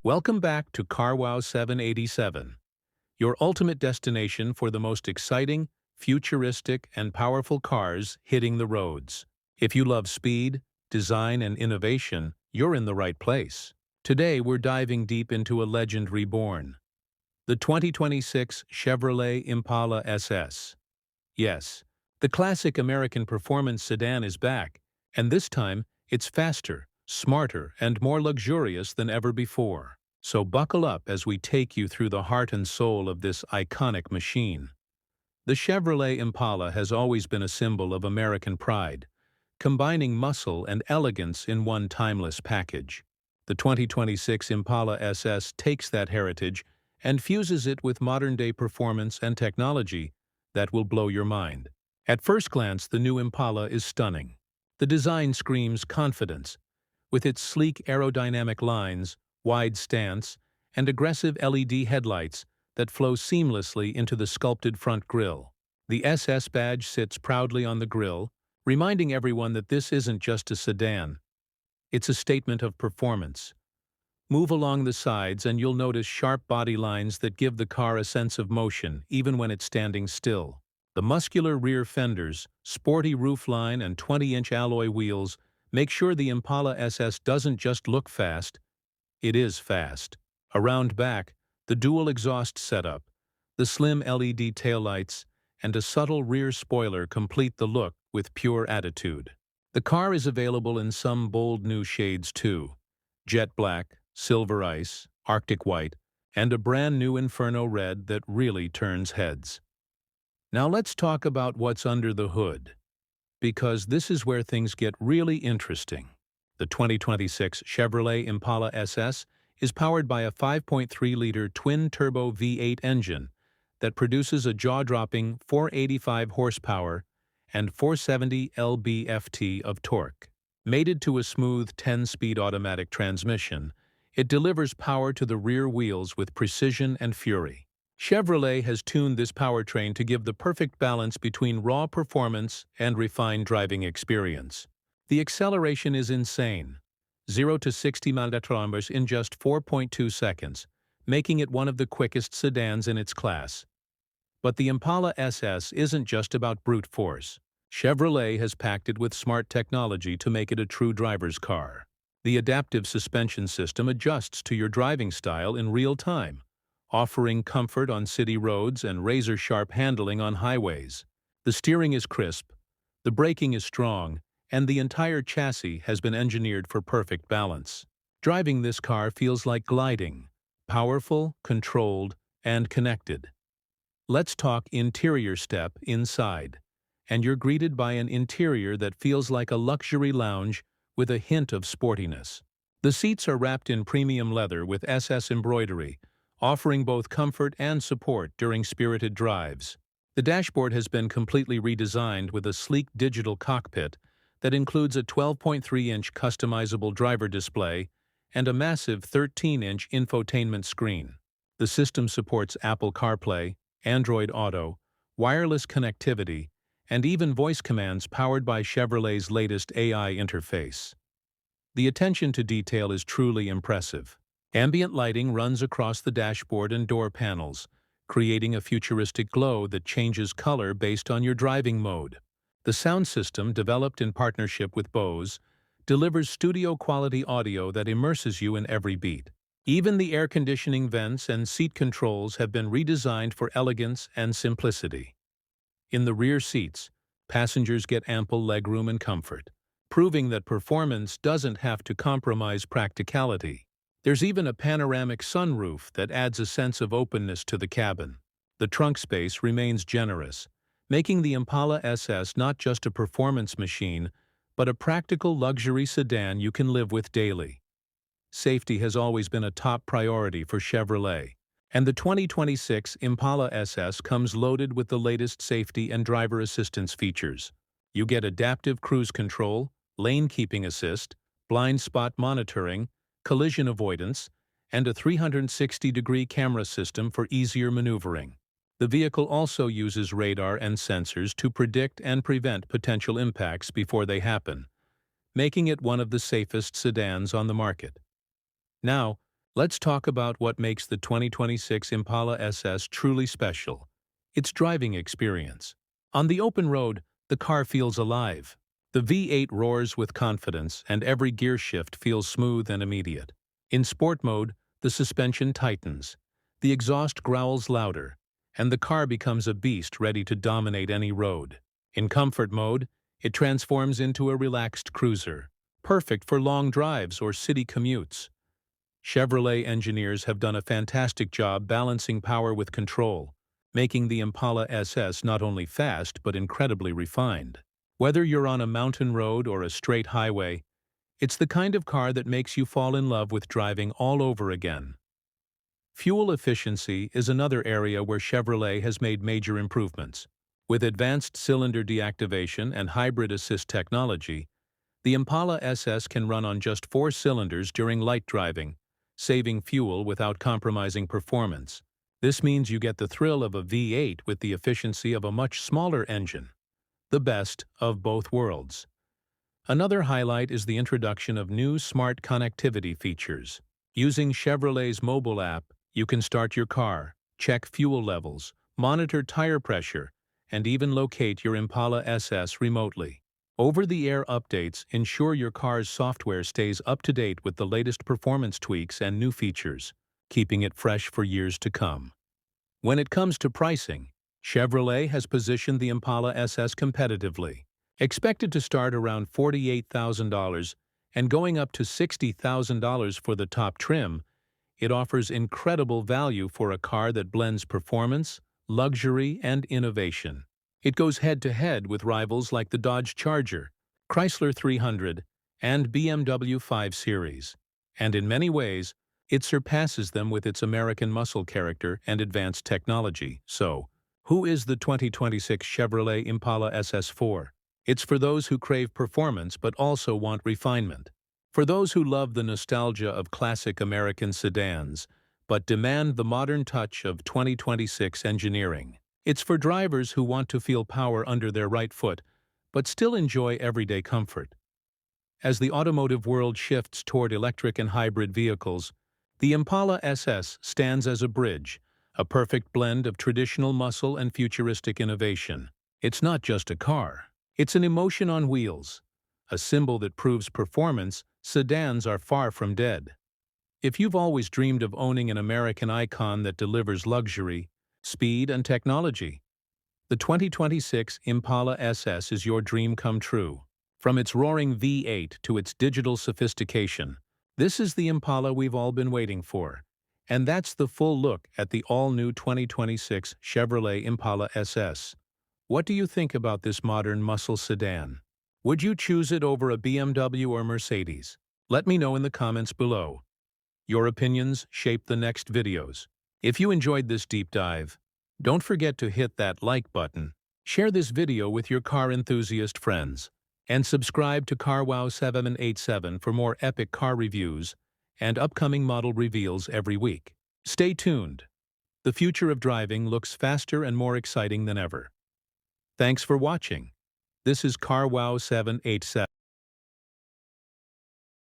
Welcome back to CarWow 787, your ultimate destination for the most exciting, futuristic, and powerful cars hitting the roads. If you love speed, design, and innovation, you're in the right place. Today we're diving deep into a legend reborn, the 2026 Chevrolet Impala SS. Yes, the classic American performance sedan is back, and this time it's faster, smarter, and more luxurious than ever before. So buckle up as we take you through the heart and soul of this iconic machine. The Chevrolet Impala has always been a symbol of American pride, combining muscle and elegance in one timeless package. The 2026 Impala SS takes that heritage and fuses it with modern-day performance and technology that will blow your mind. At first glance, the new Impala is stunning. The design screams confidence, with its sleek aerodynamic lines, wide stance, and aggressive LED headlights that flow seamlessly into the sculpted front grille. The SS badge sits proudly on the grille, reminding everyone that this isn't just a sedan. It's a statement of performance. Move along the sides and you'll notice sharp body lines that give the car a sense of motion even when it's standing still. The muscular rear fenders, sporty roofline, and 20-inch alloy wheels make sure the Impala SS doesn't just look fast, it is fast. Around back, the dual exhaust setup, the slim LED taillights, and a subtle rear spoiler complete the look with pure attitude. The car is available in some bold new shades too: jet black, silver ice, arctic white, and a brand new Inferno red that really turns heads. Now let's talk about what's under the hood, because this is where things get really interesting. The 2026 Chevrolet Impala SS is powered by a 5.3-liter twin-turbo V8 engine that produces a jaw-dropping 485 horsepower and 470 lb-ft of torque. Mated to a smooth 10-speed automatic transmission, it delivers power to the rear wheels with precision and fury. Chevrolet has tuned this powertrain to give the perfect balance between raw performance and refined driving experience. The acceleration is insane, 0 to 60 mph in just 4.2 seconds, making it one of the quickest sedans in its class. But the Impala SS isn't just about brute force. Chevrolet has packed it with smart technology to make it a true driver's car. The adaptive suspension system adjusts to your driving style in real time, offering comfort on city roads and razor-sharp handling on highways. The steering is crisp, the braking is strong, and the entire chassis has been engineered for perfect balance. Driving this car feels like gliding, powerful, controlled, and connected. Let's talk interior step inside, and you're greeted by an interior that feels like a luxury lounge with a hint of sportiness. The seats are wrapped in premium leather with SS embroidery, offering both comfort and support during spirited drives. The dashboard has been completely redesigned with a sleek digital cockpit that includes a 12.3-inch customizable driver display and a massive 13-inch infotainment screen. The system supports Apple CarPlay, Android Auto, wireless connectivity, and even voice commands powered by Chevrolet's latest AI interface. The attention to detail is truly impressive. Ambient lighting runs across the dashboard and door panels, creating a futuristic glow that changes color based on your driving mode. The sound system, developed in partnership with Bose, delivers studio-quality audio that immerses you in every beat. Even the air conditioning vents and seat controls have been redesigned for elegance and simplicity. In the rear seats, passengers get ample legroom and comfort, proving that performance doesn't have to compromise practicality. There's even a panoramic sunroof that adds a sense of openness to the cabin. The trunk space remains generous, making the Impala SS not just a performance machine, but a practical luxury sedan you can live with daily. Safety has always been a top priority for Chevrolet, and the 2026 Impala SS comes loaded with the latest safety and driver assistance features. You get adaptive cruise control, lane keeping assist, blind spot monitoring, collision avoidance, and a 360-degree camera system for easier maneuvering. The vehicle also uses radar and sensors to predict and prevent potential impacts before they happen, making it one of the safest sedans on the market. Now, Let's talk about what makes the 2026 Impala SS truly special: its driving experience. On the open road, the car feels alive. The V8 roars with confidence, and every gear shift feels smooth and immediate. In sport mode, the suspension tightens, the exhaust growls louder, and the car becomes a beast ready to dominate any road. In comfort mode, it transforms into a relaxed cruiser, perfect for long drives or city commutes. Chevrolet engineers have done a fantastic job balancing power with control, making the Impala SS not only fast but incredibly refined. Whether you're on a mountain road or a straight highway, it's the kind of car that makes you fall in love with driving all over again. Fuel efficiency is another area where Chevrolet has made major improvements. With advanced cylinder deactivation and hybrid assist technology, the Impala SS can run on just 4 cylinders during light driving, saving fuel without compromising performance. This means you get the thrill of a V8 with the efficiency of a much smaller engine. The best of both worlds. Another highlight is the introduction of new smart connectivity features. Using Chevrolet's mobile app, you can start your car, check fuel levels, monitor tire pressure, and even locate your Impala SS remotely. Over-the-air updates ensure your car's software stays up to date with the latest performance tweaks and new features, keeping it fresh for years to come. When it comes to pricing, Chevrolet has positioned the Impala SS competitively. Expected to start around $48,000 and going up to $60,000 for the top trim, it offers incredible value for a car that blends performance, luxury, and innovation. It goes head-to-head with rivals like the Dodge Charger, Chrysler 300, and BMW 5 Series. And in many ways, it surpasses them with its American muscle character and advanced technology. So, who is the 2026 Chevrolet Impala SS4? It's for those who crave performance but also want refinement. For those who love the nostalgia of classic American sedans but demand the modern touch of 2026 engineering. It's for drivers who want to feel power under their right foot but still enjoy everyday comfort. As the automotive world shifts toward electric and hybrid vehicles, the Impala SS stands as a bridge, a perfect blend of traditional muscle and futuristic innovation. It's not just a car. It's an emotion on wheels, a symbol that proves performance sedans are far from dead. If you've always dreamed of owning an American icon that delivers luxury, speed, and technology, the 2026 Impala SS is your dream come true. From its roaring V8 to its digital sophistication, this is the Impala we've all been waiting for. And that's the full look at the all-new 2026 Chevrolet Impala SS. What do you think about this modern muscle sedan? Would you choose it over a BMW or Mercedes? Let me know in the comments below. Your opinions shape the next videos. If you enjoyed this deep dive, don't forget to hit that like button, share this video with your car enthusiast friends, and subscribe to CarWow 787 for more epic car reviews and upcoming model reveals every week. Stay tuned. The future of driving looks faster and more exciting than ever. Thanks for watching. This is CarWow 787.